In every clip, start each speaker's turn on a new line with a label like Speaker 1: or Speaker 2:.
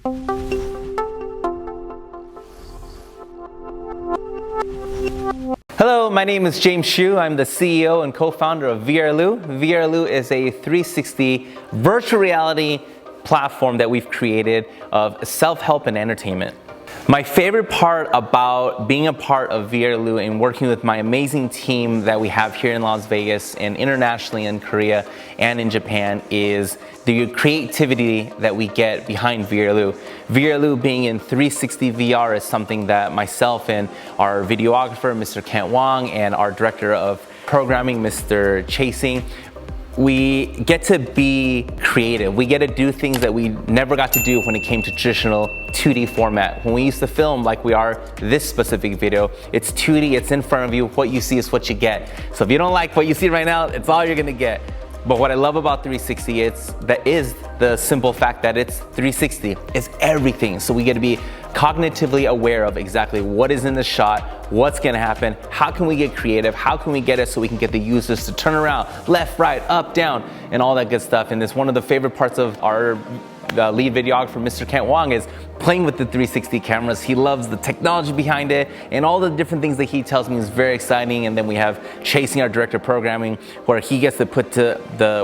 Speaker 1: Hello, my name is James Hsu. I'm the CEO and co-founder of VRLU. VRLU is a 360 virtual reality platform that we've created of self-help and entertainment. My favorite part about being a part of VRLU and working with my amazing team that we have here in Las Vegas and internationally in Korea and in Japan is the creativity that we get behind VRLU. VRLU being in 360 VR is something that myself and our videographer, Mr. Kent Wong, and our director of programming, Mr. Chasing, we get to be creative. We get to do things that we never got to do when it came to traditional 2D format. When we used to film like we are this specific video, it's 2D, it's in front of you, what you see is what you get. So if you don't like what you see right now, it's all you're gonna get. But what I love about 360 is the simple fact that it's 360. It's everything. So we get to be cognitively aware of exactly what is in the shot, what's gonna happen, how can we get creative, how can we get it so we can get the users to turn around, left, right, up, down, and all that good stuff. And it's one of the favorite parts of our lead videographer, Mr. Kent Wong, is playing with the 360 cameras. He loves the technology behind it and all the different things that he tells me is very exciting. And then we have Chasing, our director of programming, where he gets to put to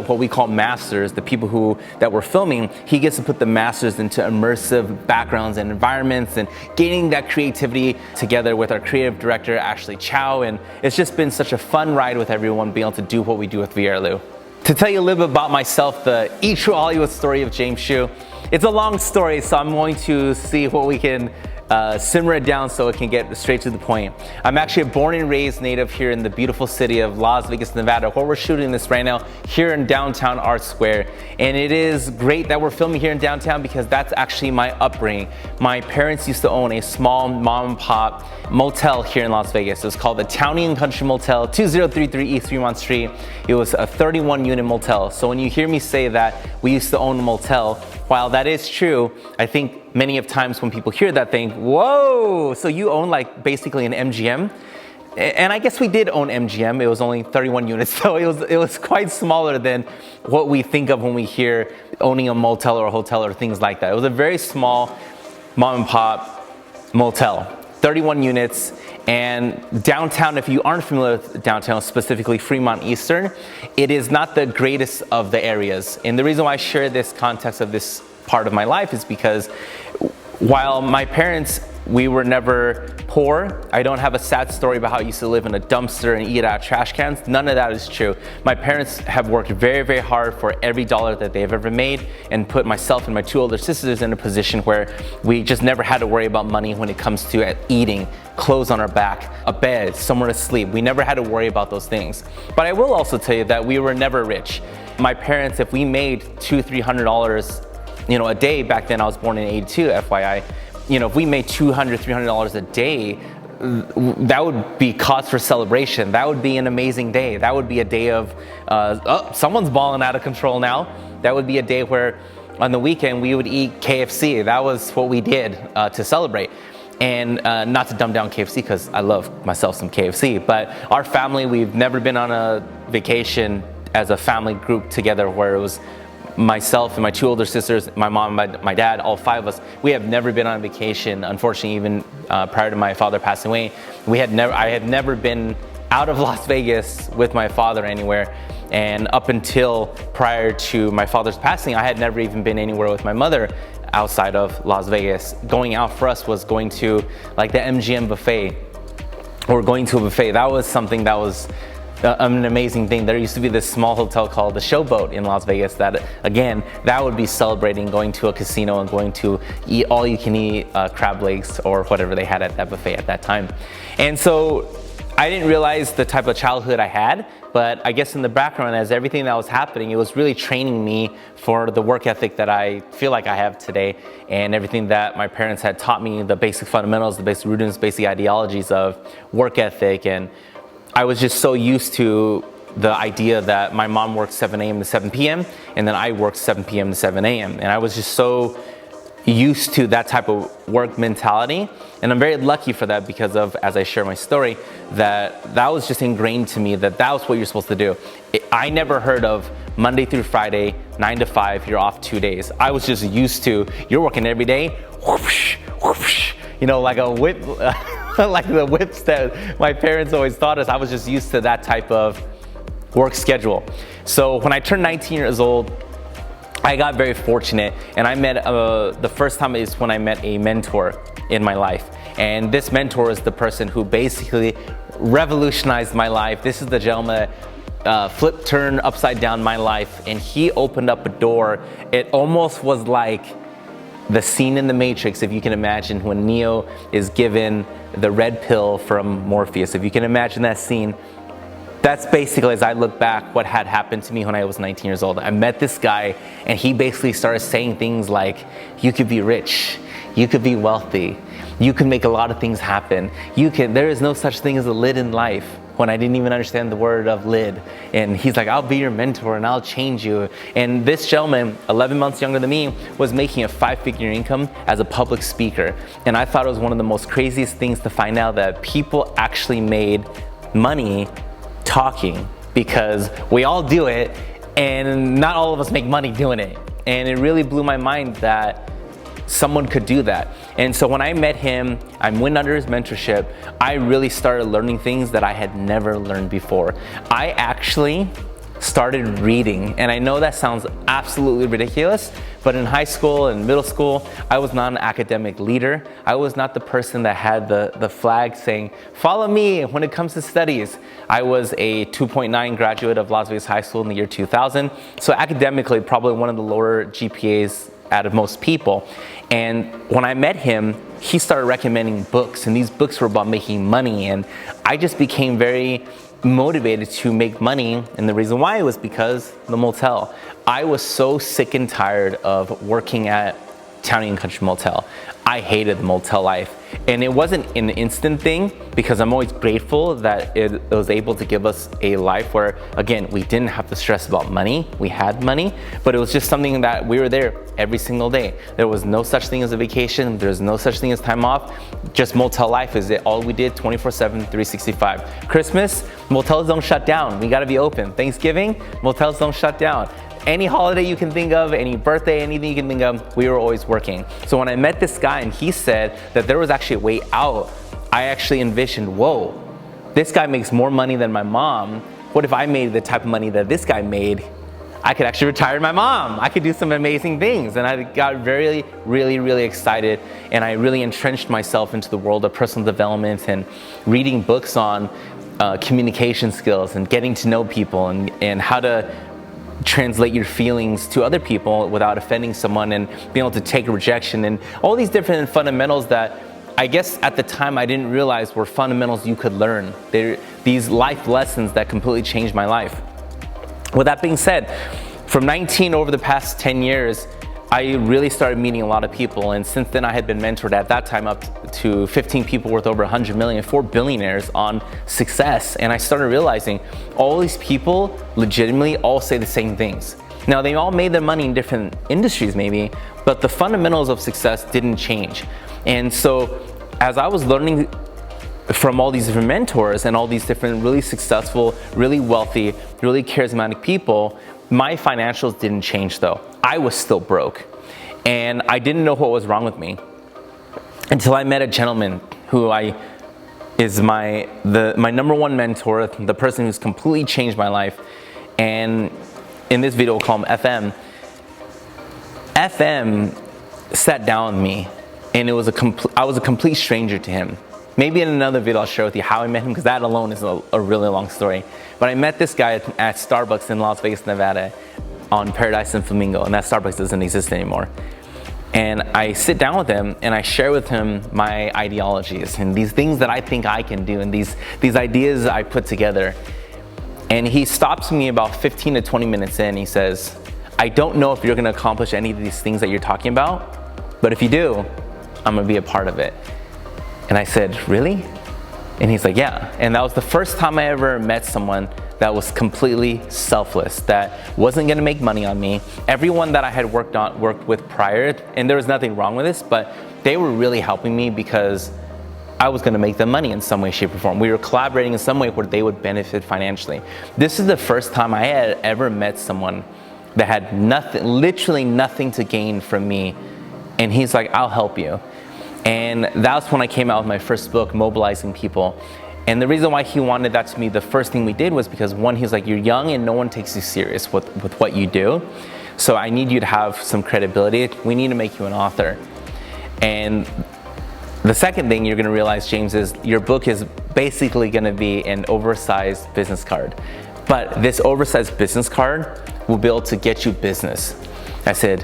Speaker 1: what we call masters, the people that we're filming, he gets to put the masters into immersive backgrounds and environments and getting that creativity together with our creative director, Ashley Chow. And it's just been such a fun ride with everyone being able to do what we do with VRLU. To tell you a little bit about myself, the true Hollywood story of James Hsu, it's a long story, so I'm going to see what we can simmer it down so it can get straight to the point. I'm actually a born and raised native here in the beautiful city of Las Vegas, Nevada, where we're shooting this right now here in downtown Art Square. And it is great that we're filming here in downtown because that's actually my upbringing. My parents used to own a small mom and pop motel here in Las Vegas. It was called the Townie and Country Motel, 2033 East Fremont Street. It was a 31 unit motel. So when you hear me say that we used to own a motel, while that is true, I think many of times when people hear that think, whoa, so you own like basically an MGM? And I guess we did own MGM. It was only 31 units, so it was quite smaller than what we think of when we hear owning a motel or a hotel or things like that. It was a very small mom and pop motel, 31 units. And downtown, if you aren't familiar with downtown, specifically Fremont Eastern, it is not the greatest of the areas. And the reason why I share this context of this part of my life is because while my parents, we were never poor, I don't have a sad story about how I used to live in a dumpster and eat out of trash cans. None of that is true. My parents have worked very, very hard for every dollar that they've ever made and put myself and my two older sisters in a position where we just never had to worry about money when it comes to eating, clothes on our back, a bed, somewhere to sleep. We never had to worry about those things. But I will also tell you that we were never rich. My parents, if we made $200-300 a day, back then I was born in 82, FYI, if we made $200, $300 a day, that would be cause for celebration. That would be an amazing day. That would be a day of, someone's balling out of control now. That would be a day where on the weekend we would eat KFC. That was what we did to celebrate. And not to dumb down KFC because I love myself some KFC, but our family, we've never been on a vacation as a family group together where it was myself and my two older sisters, my mom, my dad, all five of us. We have never been on vacation. Unfortunately, even prior to my father passing away, I had never been out of Las Vegas with my father anywhere. And up until prior to my father's passing, I had never even been anywhere with my mother outside of Las Vegas. Going out for us was going to like the MGM buffet or going to a buffet. That was something that was an amazing thing. There used to be this small hotel called the Showboat in Las Vegas that, again, that would be celebrating going to a casino and going to eat all you can eat crab legs or whatever they had at that buffet at that time. And so I didn't realize the type of childhood I had, but I guess in the background as everything that was happening, it was really training me for the work ethic that I feel like I have today and everything that my parents had taught me, the basic fundamentals, the basic rudiments, basic ideologies of work ethic. And I was just so used to the idea that my mom worked 7 a.m. to 7 p.m. and then I worked 7 p.m. to 7 a.m. And I was just so used to that type of work mentality. And I'm very lucky for that because of, as I share my story, that was just ingrained to me that was what you're supposed to do. I never heard of Monday through Friday, 9 to 5, you're off 2 days. I was just used to, you're working every day, whoosh, whoosh, you know, like a whip, like the whips that my parents always taught us. I was just used to that type of work schedule. So when I turned 19 years old, I got very fortunate, and I met, the first time is when I met a mentor in my life. And this mentor is the person who basically revolutionized my life. This is the gentleman that flipped, turned upside down my life, and he opened up a door. It almost was like the scene in The Matrix, if you can imagine, when Neo is given the red pill from Morpheus. If you can imagine that scene, that's basically, as I look back, what had happened to me when I was 19 years old. I met this guy, and he basically started saying things like, you could be rich, you could be wealthy, you can make a lot of things happen. There is no such thing as a lid in life, when I didn't even understand the word of lid. And he's like, I'll be your mentor and I'll change you. And this gentleman, 11 months younger than me, was making a 5-figure income as a public speaker. And I thought it was one of the most craziest things to find out that people actually made money talking, because we all do it and not all of us make money doing it. And it really blew my mind that someone could do that. And so when I met him, I went under his mentorship, I really started learning things that I had never learned before. I actually started reading, and I know that sounds absolutely ridiculous, but in high school and middle school, I was not an academic leader. I was not the person that had the flag saying, follow me when it comes to studies. I was a 2.9 graduate of Las Vegas High School in the year 2000, so academically probably one of the lower GPAs out of most people. And when I met him, he started recommending books, and these books were about making money, and I just became very motivated to make money. And the reason why was because the motel. I was so sick and tired of working at Town & Country Motel. I hated the motel life, and it wasn't an instant thing, because I'm always grateful that it was able to give us a life where, again, we didn't have to stress about money. We had money, but it was just something that we were there every single day. There was no such thing as a vacation. There's no such thing as time off. Just motel life is it. All we did 24/7, 365. Christmas, motels don't shut down. We gotta be open. Thanksgiving, motels don't shut down. Any holiday you can think of, any birthday, anything you can think of, we were always working. So when I met this guy and he said that there was actually a way out, I actually envisioned, whoa, this guy makes more money than my mom. What if I made the type of money that this guy made? I could actually retire my mom. I could do some amazing things. And I got really, really, really excited, and I really entrenched myself into the world of personal development and reading books on communication skills and getting to know people and how to translate your feelings to other people without offending someone, and being able to take a rejection, and all these different fundamentals that I guess at the time I didn't realize were fundamentals you could learn. They're these life lessons that completely changed my life. With that being said, from 19 over the past 10 years, I really started meeting a lot of people, and since then I had been mentored at that time up to 15 people worth over 100 million, 4 billionaires on success. And I started realizing all these people legitimately all say the same things. Now, they all made their money in different industries maybe, but the fundamentals of success didn't change. And so as I was learning from all these different mentors and all these different really successful, really wealthy, really charismatic people, my financials didn't change though. I was still broke, and I didn't know what was wrong with me until I met a gentleman who is my number one mentor, the person who's completely changed my life. And in this video, we'll call him FM. FM sat down with me, and I was a complete stranger to him. Maybe in another video I'll share with you how I met him, because that alone is a really long story. But I met this guy at Starbucks in Las Vegas, Nevada, on Paradise and Flamingo, and that Starbucks doesn't exist anymore. And I sit down with him and I share with him my ideologies and these things that I think I can do, and these ideas I put together. And he stops me about 15 to 20 minutes in. He says, I don't know if you're gonna accomplish any of these things that you're talking about, but if you do, I'm gonna be a part of it. And I said, really? And he's like, yeah. And that was the first time I ever met someone that was completely selfless, that wasn't gonna make money on me. Everyone that I had worked with prior, and there was nothing wrong with this, but they were really helping me because I was gonna make them money in some way, shape, or form. We were collaborating in some way where they would benefit financially. This is the first time I had ever met someone that had nothing, literally nothing to gain from me. And he's like, I'll help you. And that's when I came out with my first book, Mobilizing People. And the reason why he wanted that to me, the first thing we did was because one, he's like, you're young and no one takes you serious with what you do. So I need you to have some credibility. We need to make you an author. And the second thing you're gonna realize, James, is your book is basically gonna be an oversized business card. But this oversized business card will be able to get you business. I said,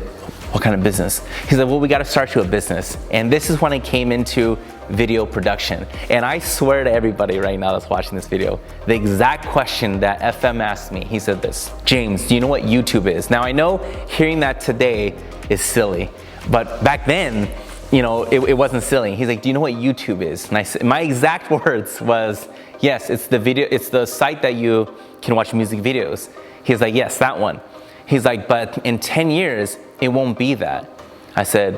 Speaker 1: what kind of business? He said, well, we gotta start you a business. And this is when I came into video production. And I swear to everybody right now that's watching this video, the exact question that FM asked me, he said this, James, do you know what YouTube is? Now I know hearing that today is silly, but back then, you know, it wasn't silly. He's like, do you know what YouTube is? And I said, my exact words was, yes, it's the site that you can watch music videos. He's like, yes, that one. He's like, but in 10 years, it won't be that. I said,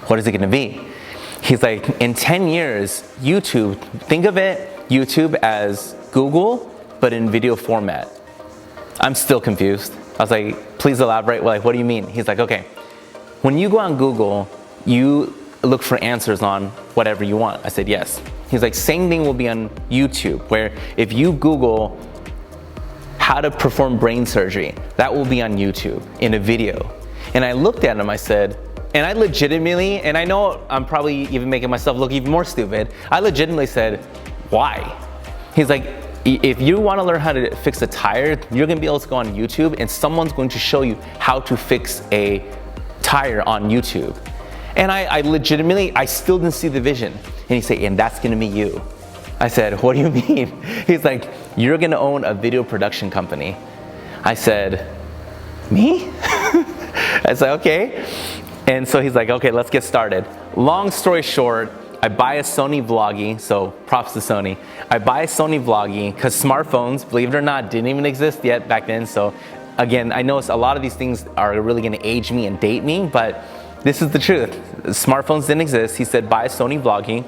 Speaker 1: what is it gonna be? He's like, in 10 years, YouTube, think of YouTube as Google, but in video format. I'm still confused. I was like, please elaborate. Like, what do you mean? He's like, okay, when you go on Google, you look for answers on whatever you want. I said, yes. He's like, same thing will be on YouTube, where if you Google how to perform brain surgery, that will be on YouTube in a video. And I looked at him, I said, and I legitimately, and I know I'm probably even making myself look even more stupid, I legitimately said, why? He's like, if you want to learn how to fix a tire, you're going to be able to go on YouTube and someone's going to show you how to fix a tire on YouTube. And I legitimately, I still didn't see the vision. And he said, and that's going to be you. I said, what do you mean? He's like, you're going to own a video production company. I said, me? I said, okay. And so he's like, okay, let's get started. Long story short, I buy a Sony Vloggie, so props to Sony. I buy a Sony Vloggie because smartphones, believe it or not, didn't even exist yet back then. So again, I know a lot of these things are really gonna age me and date me, but this is the truth. Smartphones didn't exist. He said, buy a Sony Vloggie.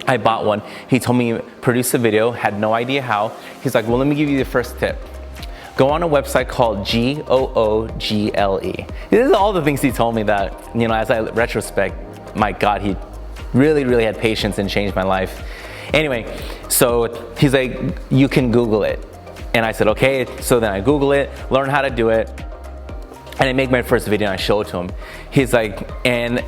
Speaker 1: I bought one. He told me produce a video, had no idea how. He's like, well, let me give you the first tip. Go on a website called Google. This is all the things he told me that, you know, as I retrospect, my God, he really, really had patience and changed my life. Anyway, so he's like, you can Google it. And I said, okay. So then I Google it, learn how to do it. And I make my first video and I show it to him. He's like, and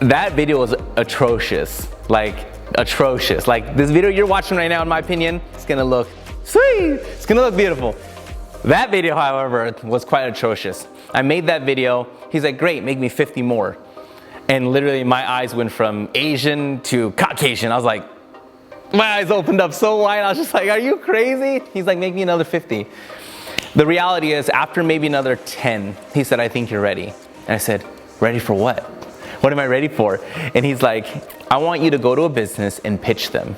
Speaker 1: that video was atrocious, like atrocious. Like this video you're watching right now, in my opinion, it's gonna look sweet. It's gonna look beautiful. That video, however, was quite atrocious. I made that video. He's like, great, make me 50 more. And literally my eyes went from Asian to Caucasian. I was like, my eyes opened up so wide. I was just like, are you crazy? He's like, make me another 50. The reality is, after maybe another 10, he said, I think you're ready. And I said, ready for what? What am I ready for? And he's like, I want you to go to a business and pitch them.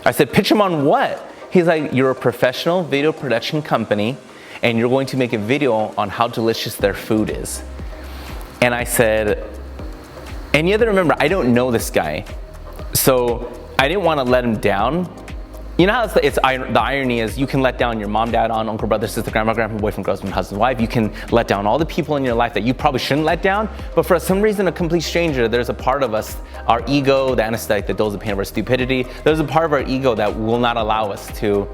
Speaker 1: I said, pitch them on what? He's like, you're a professional video production company and you're going to make a video on how delicious their food is. And I said, and you have to remember, I don't know this guy. So I didn't want to let him down. You know how the irony is, you can let down your mom, dad, aunt, uncle, brother, sister, grandma, grandpa, boyfriend, girlfriend, husband, wife. You can let down all the people in your life that you probably shouldn't let down. But for some reason, a complete stranger, there's a part of us, our ego, the anesthetic that dulls the pain of our stupidity. There's a part of our ego that will not allow us to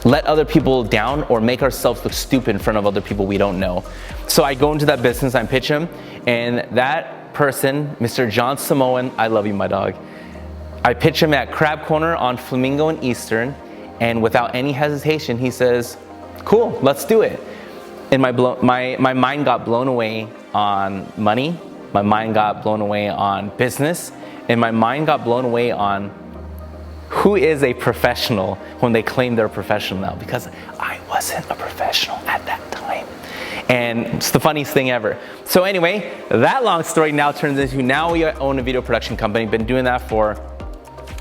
Speaker 1: let other people down or make ourselves look stupid in front of other people we don't know. So I go into that business, I pitch him, and that person, Mr. John Samoan, I love you, my dog. I pitch him at Crab Corner on Flamingo and Eastern, and without any hesitation, he says, cool, let's do it. And my mind got blown away on money, my mind got blown away on business, and my mind got blown away on who is a professional when they claim they're a professional now, because I wasn't a professional at that time. And it's the funniest thing ever. So anyway, that long story now turns into, now we own a video production company, been doing that for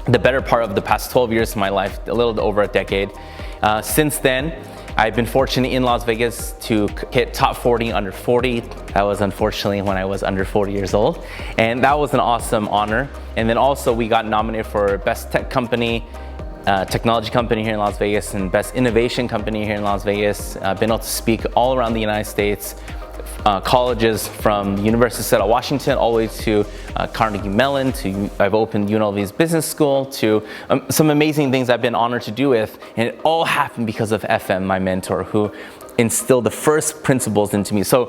Speaker 1: the better part of the past 12 years of my life, a little over a decade. Since then, I've been fortunate in Las Vegas to hit top 40 under 40. That was unfortunately when I was under 40 years old. And that was an awesome honor. And then also we got nominated for Best Tech Company, Technology Company here in Las Vegas, and Best Innovation Company here in Las Vegas. Been able to speak all around the United States, colleges from the University of Seattle, Washington, all the way to Carnegie Mellon, I've opened UNLV's business school, to some amazing things I've been honored to do with. And it all happened because of FM, my mentor, who instilled the first principles into me. So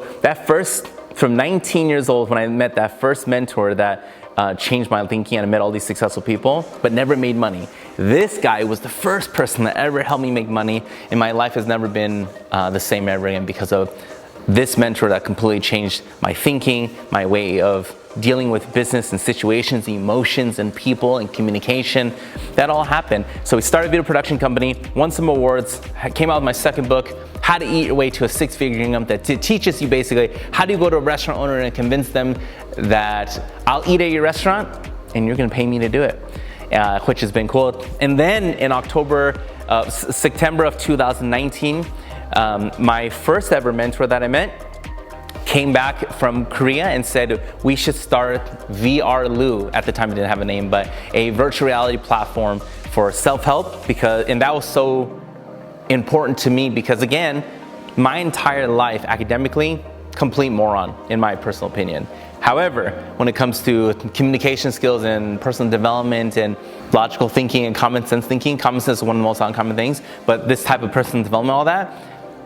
Speaker 1: from 19 years old, when I met that first mentor that changed my thinking, and I met all these successful people, but never made money. This guy was the first person that ever helped me make money, and my life has never been the same ever again because of this mentor that completely changed my thinking, my way of dealing with business and situations, emotions and people and communication. That all happened. So we started a video production company, won some awards, came out with my second book, How to Eat Your Way to a Six-Figure Income, that teaches you basically how do you go to a restaurant owner and convince them that I'll eat at your restaurant and you're gonna pay me to do it, which has been cool. And then in September of 2019, my first ever mentor that I met came back from Korea and said we should start VRLU. At the time it didn't have a name, but a virtual reality platform for self-help, and that was so important to me because, again, my entire life academically, complete moron in my personal opinion. However, when it comes to communication skills and personal development and logical thinking and common sense thinking, common sense is one of the most uncommon things, but this type of personal development, all that,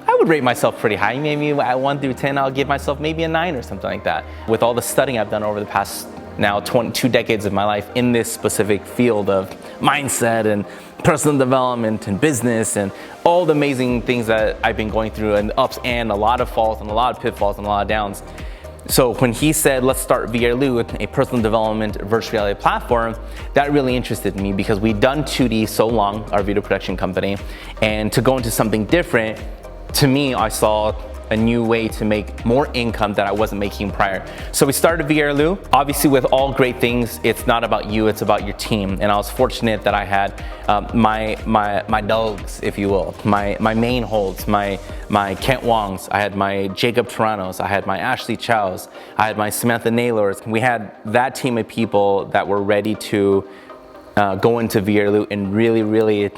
Speaker 1: I would rate myself pretty high. Maybe at 1 through 10, I'll give myself maybe a 9 or something like that. With all the studying I've done over the past now 2 decades of my life in this specific field of mindset and personal development and business and all the amazing things that I've been going through, and ups and a lot of falls and a lot of pitfalls and a lot of downs. So when he said, let's start VRLU, a personal development virtual reality platform, that really interested me because we'd done 2D so long, our video production company, and to go into something different, to me, I saw a new way to make more income that I wasn't making prior. So we started VRLU. Obviously, with all great things, it's not about you, it's about your team. And I was fortunate that I had my dogs, if you will, my main holds, my Kent Wongs, I had my Jacob Torontos, I had my Ashley Chows, I had my Samantha Naylors. We had that team of people that were ready to go into VRLU and really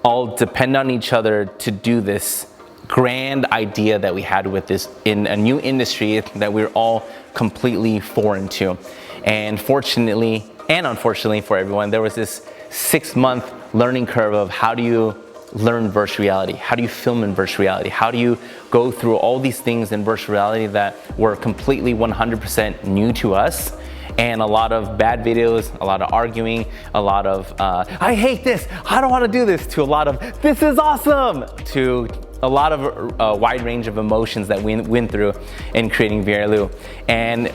Speaker 1: all depend on each other to do this grand idea that we had with this in a new industry that we're all completely foreign to. And fortunately and unfortunately for everyone, there was this 6-month learning curve of how do you learn virtual reality? How do you film in virtual reality? How do you go through all these things in virtual reality that were completely 100% new to us? And a lot of bad videos, a lot of arguing, a lot of, I hate this, I don't want to do this, to a lot of, this is awesome, to a lot of a wide range of emotions that we went through in creating VRLU. And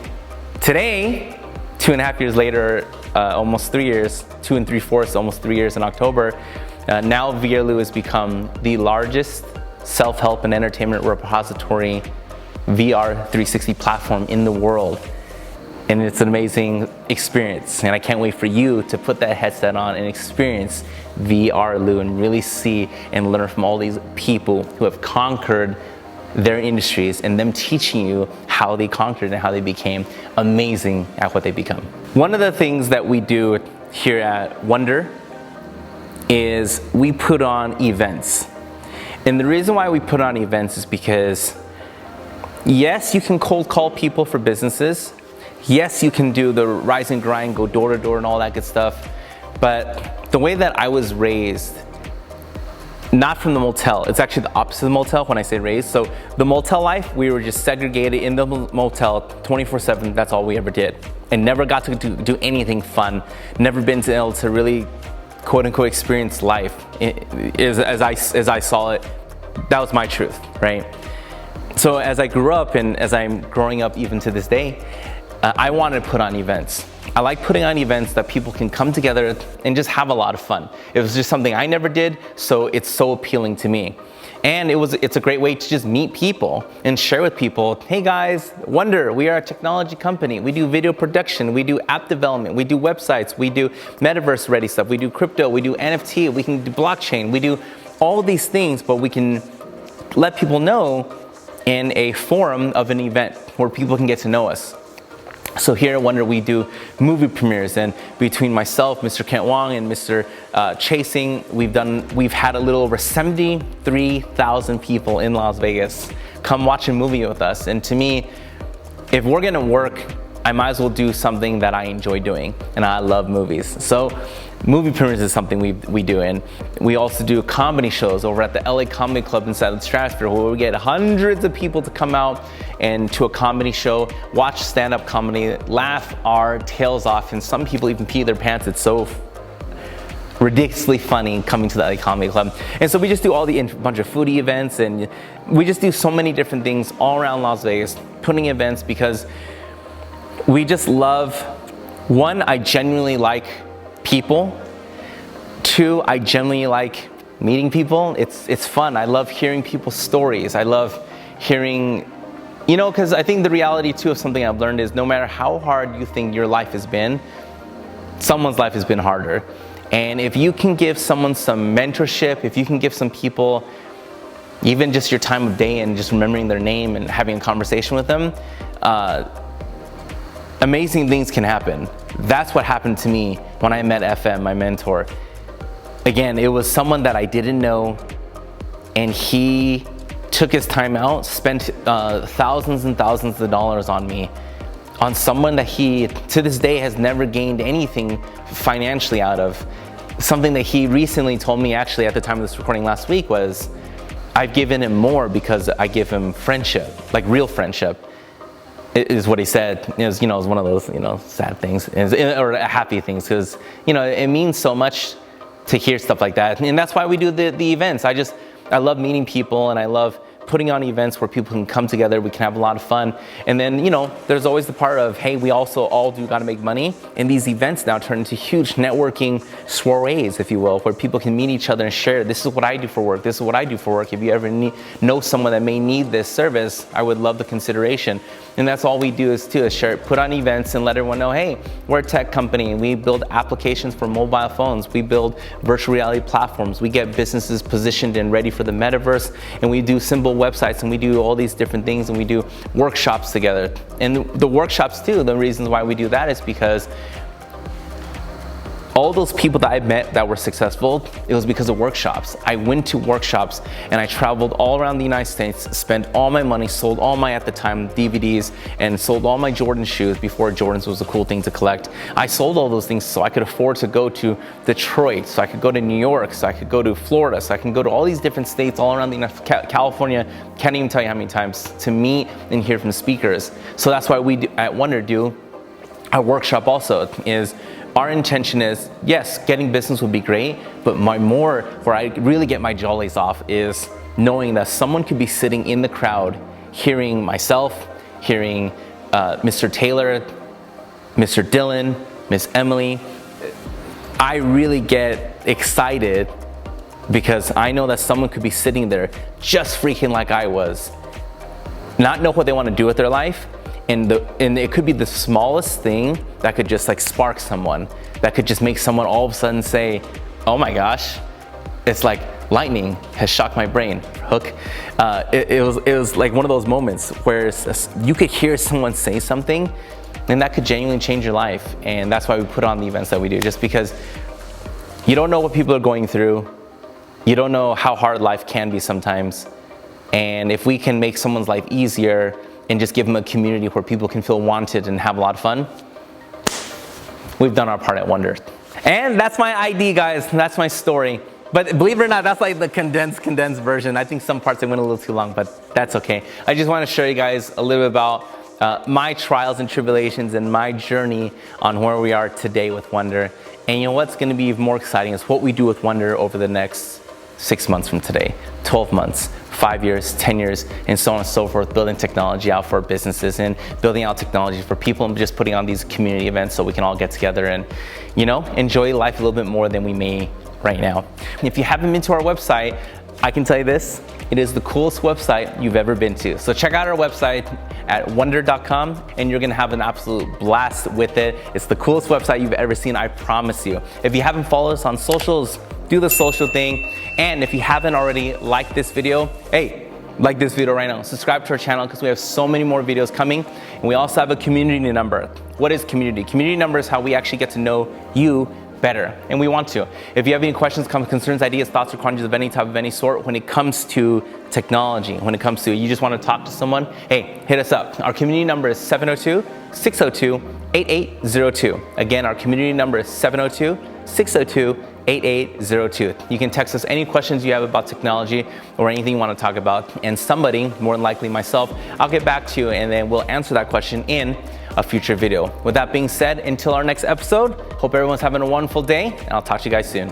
Speaker 1: today, 2.5 years later, almost 3 years, 2 3/4, almost 3 years in October, now VRLU has become the largest self-help and entertainment repository VR 360 platform in the world. And it's an amazing experience. And I can't wait for you to put that headset on and experience VRLU and really see and learn from all these people who have conquered their industries and them teaching you how they conquered and how they became amazing at what they become. One of the things that we do here at Wondour is we put on events. And the reason why we put on events is because, yes, you can cold call people for businesses. Yes, you can do the rise and grind, go door to door and all that good stuff. But the way that I was raised, not from the motel, it's actually the opposite of the motel when I say raised. So the motel life, we were just segregated in the motel 24/7, that's all we ever did. And never got to do anything fun, never been able to really quote unquote experience life as I saw it. That was my truth, right? So as I grew up and as I'm growing up even to this day, I wanted to put on events. I like putting on events that people can come together and just have a lot of fun. It was just something I never did, so it's so appealing to me. And it's a great way to just meet people and share with people, hey guys, Wondour, we are a technology company. We do video production, we do app development, we do websites, we do Metaverse ready stuff, we do crypto, we do NFT, we can do blockchain, we do all these things, but we can let people know in a forum of an event where people can get to know us. So here at Wondour, we do movie premieres, and between myself, Mr. Kent Wong, and Mr. Chasing, we've had a little over 73,000 people in Las Vegas come watch a movie with us. And to me, if we're gonna work, I might as well do something that I enjoy doing, and I love movies. So movie premieres is something we do, and we also do comedy shows over at the LA Comedy Club inside of Stratosphere, where we get hundreds of people to come out and to a comedy show, watch stand-up comedy, laugh our tails off, and some people even pee their pants. It's so ridiculously funny coming to the LA Comedy Club. And so we just do all the bunch of foodie events, and we just do so many different things all around Las Vegas, putting events, because we just love, one, I genuinely like people. Two, I genuinely like meeting people. It's fun. I love hearing people's stories. I love hearing, because I think the reality too of something I've learned is no matter how hard you think your life has been, someone's life has been harder. And if you can give someone some mentorship, if you can give some people even just your time of day and just remembering their name and having a conversation with them, amazing things can happen. That's what happened to me when I met FM, my mentor. Again, it was someone that I didn't know, and he took his time out, spent thousands and thousands of dollars on me, on someone that he, to this day, has never gained anything financially out of. Something that he recently told me, actually at the time of this recording last week, was I've given him more because I give him friendship, like real friendship. Is what he said. It was one of those, sad things, or happy things, because, it means so much to hear stuff like that. And that's why we do the events. I love meeting people, and I love putting on events where people can come together, we can have a lot of fun. And then, there's always the part of, hey, we also all do gotta make money. And these events now turn into huge networking soirees, if you will, where people can meet each other and share, this is what I do for work, this is what I do for work. If you ever know someone that may need this service, I would love the consideration. And that's all we do is share, put on events and let everyone know, hey, we're a tech company. We build applications for mobile phones. We build virtual reality platforms. We get businesses positioned and ready for the metaverse. And we do simple websites, and we do all these different things, and we do workshops together. And the workshops too, the reasons why we do that is because all those people that I met that were successful, it was because of workshops. I went to workshops and I traveled all around the United States, spent all my money, sold all my, at the time, DVDs, and sold all my Jordan shoes before Jordans was a cool thing to collect. I sold all those things so I could afford to go to Detroit, so I could go to New York, so I could go to Florida, so I can go to all these different states all around California, can't even tell you how many times, to meet and hear from speakers. So that's why we at Wondour do our workshop also, is our intention is, yes, getting business would be great, but where I really get my jollies off is knowing that someone could be sitting in the crowd, hearing myself, hearing Mr. Taylor, Mr. Dylan, Miss Emily. I really get excited because I know that someone could be sitting there just freaking like I was, not know what they want to do with their life, and it could be the smallest thing that could just spark someone, that could just make someone all of a sudden say, oh my gosh, it's like lightning has shocked my brain, hook. It was like one of those moments where you could hear someone say something, and that could genuinely change your life. And that's why we put on the events that we do, just because you don't know what people are going through. You don't know how hard life can be sometimes. And if we can make someone's life easier and just give them a community where people can feel wanted and have a lot of fun, we've done our part at Wondour. And that's my ID, guys. That's my story. But believe it or not, that's like the condensed version. I think some parts I went a little too long, but that's okay. I just want to show you guys a little bit about my trials and tribulations and my journey on where we are today with Wondour. And what's going to be even more exciting is what we do with Wondour over the next 6 months from today, 12 months, 5 years, 10 years, and so on and so forth, building technology out for businesses and building out technology for people, and just putting on these community events so we can all get together and, enjoy life a little bit more than we may right now. If you haven't been to our website, I can tell you this, It is the coolest website you've ever been to. So check out our website at wondour.com and you're gonna have an absolute blast with it. It's the coolest website you've ever seen, I promise you. If you haven't followed us on socials, do the social thing. And if you haven't already liked this video, hey, like this video right now. Subscribe to our channel because we have so many more videos coming. And we also have a community number. What is community? Community number is how we actually get to know you better, and we want to. If you have any questions, concerns, ideas, thoughts, or quandaries of any type, of any sort, when it comes to technology, when it comes to you just want to talk to someone, hey, hit us up. Our community number is 702-602-8802. Again, our community number is 702-602-8802. You can text us any questions you have about technology or anything you want to talk about, and somebody, more than likely myself, I'll get back to you and then we'll answer that question in a future video. With that being said, until our next episode, hope everyone's having a wonderful day, and I'll talk to you guys soon.